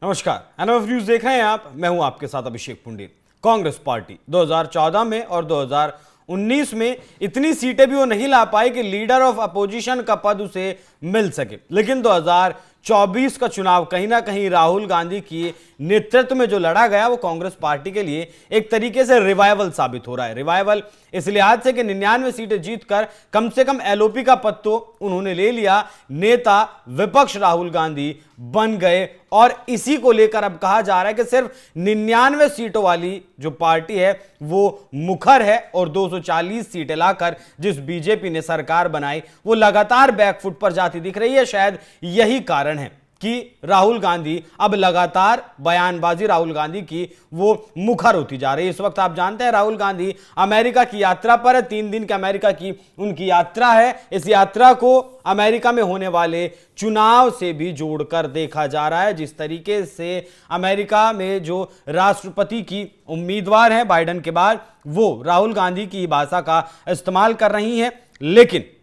नमस्कार, NF news देख रहे हैं आप। मैं हूं आपके साथ अभिषेक पुंडीर। कांग्रेस पार्टी 2014 में और 2019 में इतनी सीटें भी वो नहीं ला पाई कि लीडर ऑफ अपोजिशन का पद उसे मिल सके, लेकिन 2024 का चुनाव कहीं ना कहीं राहुल गांधी की नेतृत्व में जो लड़ा गया वो कांग्रेस पार्टी के लिए एक तरीके से रिवाइवल साबित हो रहा है। रिवाइवल इस लिहाज से कि 99 सीटें जीतकर कम से कम एलओपी का पद तो उन्होंने ले लिया, नेता विपक्ष राहुल गांधी बन गए। और इसी को लेकर अब कहा जा रहा है कि सिर्फ 99 सीटों वाली जो पार्टी है वो मुखर है और 240 सीटें लाकर जिस बीजेपी ने सरकार बनाई वो लगातार बैकफुट पर जाती दिख रही है। शायद यही कारण है कि राहुल गांधी अब लगातार बयानबाजी राहुल गांधी की वो मुखर होती जा रही है। इस वक्त आप जानते हैं राहुल गांधी अमेरिका की यात्रा पर है। 3 दिन की अमेरिका की उनकी यात्रा है। इस यात्रा को अमेरिका में होने वाले चुनाव से भी जोड़कर देखा जा रहा है। जिस तरीके से अमेरिका में जो राष्ट्रपति की उम्मीदवार है बाइडेन के बाद, वो राहुल गांधी की भाषा का इस्तेमाल कर रही है। लेकिन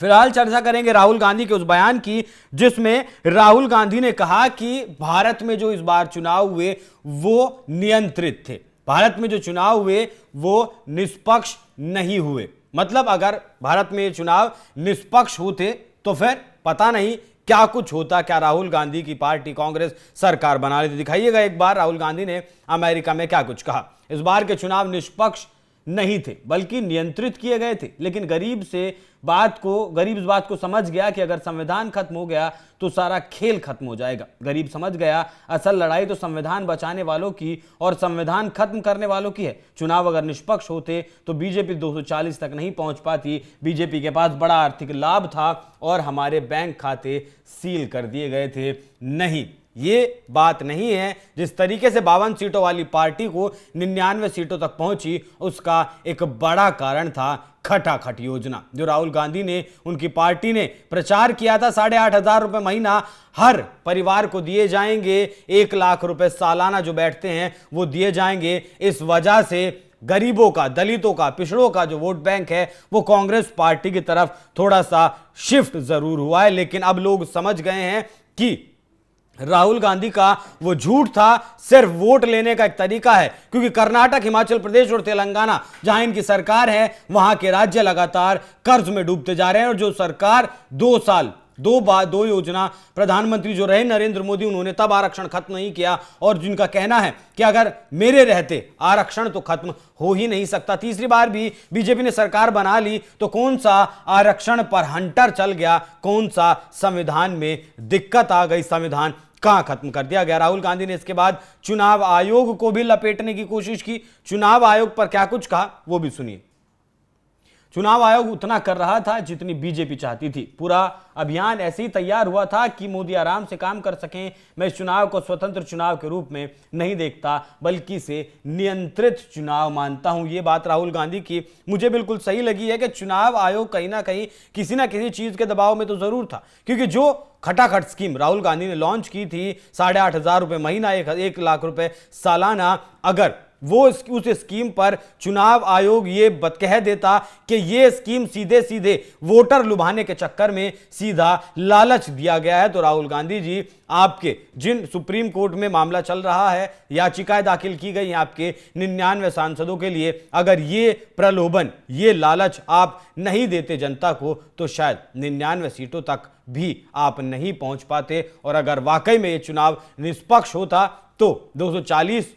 फिलहाल चर्चा करेंगे राहुल गांधी के उस बयान की जिसमें राहुल गांधी ने कहा कि भारत में जो इस बार चुनाव हुए वो नियंत्रित थे, भारत में जो चुनाव हुए वो निष्पक्ष नहीं हुए। मतलब अगर भारत में ये चुनाव निष्पक्ष होते तो फिर पता नहीं क्या कुछ होता, क्या राहुल गांधी की पार्टी कांग्रेस सरकार बना लेती। दिखाइएगा एक बार राहुल गांधी ने अमेरिका में क्या कुछ कहा। इस बार के चुनाव निष्पक्ष नहीं थे बल्कि नियंत्रित किए गए थे, लेकिन गरीब इस बात को समझ गया कि अगर संविधान खत्म हो गया तो सारा खेल खत्म हो जाएगा। गरीब समझ गया असल लड़ाई तो संविधान बचाने वालों की और संविधान खत्म करने वालों की है। चुनाव अगर निष्पक्ष होते तो बीजेपी 240 तक नहीं पहुंच पाती। बीजेपी के पास बड़ा आर्थिक लाभ था और हमारे बैंक खाते सील कर दिए गए थे। नहीं, ये बात नहीं है। जिस तरीके से 52 सीटों वाली पार्टी को 99 सीटों तक पहुंची उसका एक बड़ा कारण था खटाखट योजना, जो राहुल गांधी ने उनकी पार्टी ने प्रचार किया था। 8,500 रुपए महीना हर परिवार को दिए जाएंगे, 1 लाख रुपए सालाना जो बैठते हैं वो दिए जाएंगे। इस वजह से गरीबों का, दलितों का, पिछड़ों का जो वोट बैंक है वो कांग्रेस पार्टी की तरफ थोड़ा सा शिफ्ट जरूर हुआ है। लेकिन अब लोग समझ गए हैं कि राहुल गांधी का वो झूठ था सिर्फ वोट लेने का एक तरीका है, क्योंकि कर्नाटक, हिमाचल प्रदेश और तेलंगाना जहां इनकी सरकार है वहां के राज्य लगातार कर्ज में डूबते जा रहे हैं। और जो सरकार 2 साल 2 योजना प्रधानमंत्री जो रहे नरेंद्र मोदी, उन्होंने तब आरक्षण खत्म नहीं किया और जिनका कहना है कि अगर मेरे रहते आरक्षण तो खत्म हो ही नहीं सकता। तीसरी बार भी बीजेपी ने सरकार बना ली तो कौन सा आरक्षण पर हंटर चल गया, कौन सा संविधान में दिक्कत आ गई, संविधान कहां खत्म कर दिया गया। राहुल गांधी ने इसके बाद चुनाव आयोग को भी लपेटने की कोशिश की। चुनाव आयोग पर क्या कुछ कहा वो भी सुनिए। चुनाव आयोग उतना कर रहा था जितनी बीजेपी चाहती थी। पूरा अभियान ऐसे ही तैयार हुआ था कि मोदी आराम से काम कर सकें। मैं इस चुनाव को स्वतंत्र चुनाव के रूप में नहीं देखता बल्कि इसे नियंत्रित चुनाव मानता हूं। यह बात राहुल गांधी की मुझे बिल्कुल सही लगी है कि चुनाव आयोग कहीं ना कहीं किसी ना किसी चीज के दबाव में तो जरूर था, क्योंकि जो खटाखट स्कीम राहुल गांधी ने लॉन्च की थी 8,500 रुपए महीना, 1 लाख रुपए सालाना, अगर वो उस स्कीम पर चुनाव आयोग ये कह देता कि ये स्कीम सीधे सीधे वोटर लुभाने के चक्कर में सीधा लालच दिया गया है, तो राहुल गांधी जी आपके जिन सुप्रीम कोर्ट में मामला चल रहा है, याचिकाएं दाखिल की गई हैं आपके 99 सांसदों के लिए, अगर ये प्रलोभन, ये लालच आप नहीं देते जनता को तो शायद 99 सीटों तक भी आप नहीं पहुंच पाते। और अगर वाकई में ये चुनाव निष्पक्ष होता तो 240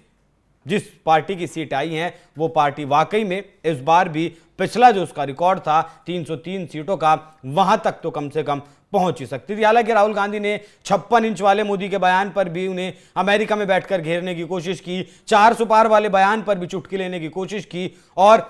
जिस पार्टी की सीट आई हैं वो पार्टी वाकई में इस बार भी पिछला जो उसका रिकॉर्ड था 303 सीटों का, वहां तक तो कम से कम पहुंच ही सकती थी। हालांकि राहुल गांधी ने 56 इंच वाले मोदी के बयान पर भी उन्हें अमेरिका में बैठकर घेरने की कोशिश की, 400 पार वाले बयान पर भी चुटकी लेने की कोशिश की और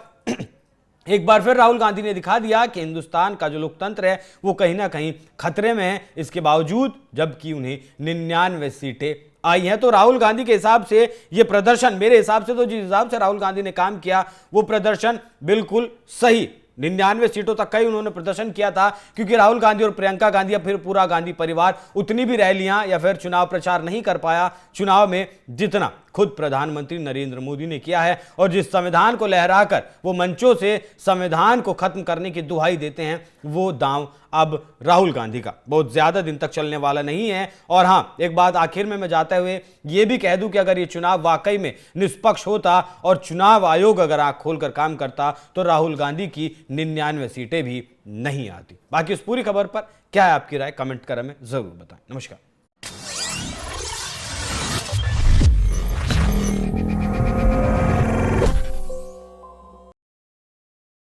एक बार फिर राहुल गांधी ने दिखा दिया कि हिंदुस्तान का जो लोकतंत्र है वो कहीं ना कहीं खतरे में है। इसके बावजूद जबकि उन्हें 99 सीटें आई हैं, तो राहुल गांधी के हिसाब से ये प्रदर्शन, मेरे हिसाब से तो जिस हिसाब से राहुल गांधी ने काम किया वो प्रदर्शन बिल्कुल सही 99 सीटों तक का ही उन्होंने प्रदर्शन किया था, क्योंकि राहुल गांधी और प्रियंका गांधी या फिर पूरा गांधी परिवार उतनी भी रैलियां या फिर चुनाव प्रचार नहीं कर पाया चुनाव में जितना खुद प्रधानमंत्री नरेंद्र मोदी ने किया है और जिस संविधान को लहराकर वो मंचों से संविधान को खत्म करने की दुहाई देते हैं, वो दांव अब राहुल गांधी का बहुत ज्यादा दिन तक चलने वाला नहीं है। और हां, एक बात आखिर में मैं जाते हुए यह भी कह दूं कि अगर ये चुनाव वाकई में निष्पक्ष होता और चुनाव आयोग अगर आंख खोलकर काम करता तो राहुल गांधी की 99 सीटें भी नहीं आती। बाकी उस पूरी खबर पर क्या है आपकी राय, कमेंट कर हमें जरूर बताएं। नमस्कार।